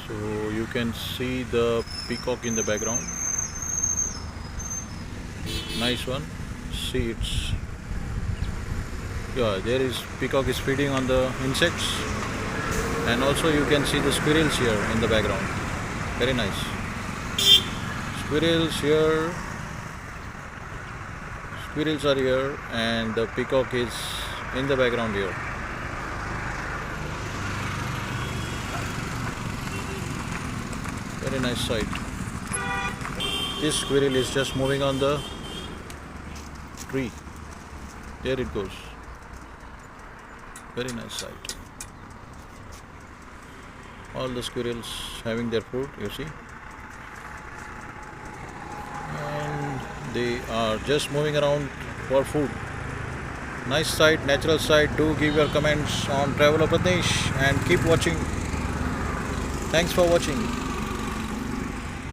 So you can see the peacock in the background. Nice one. See, it's, yeah, there is peacock is feeding on the insects, and also you can see the squirrels here in the background. Very nice. Squirrels here. Squirrels are here, and the peacock is in the background here. Very nice sight. This squirrel is just moving on the tree. There it goes. Very nice sight. All the squirrels having their food, you see. And they are just moving around for food. Nice sight, natural sight. Do give your comments on Travel of Pratnesh and keep watching. Thanks for watching.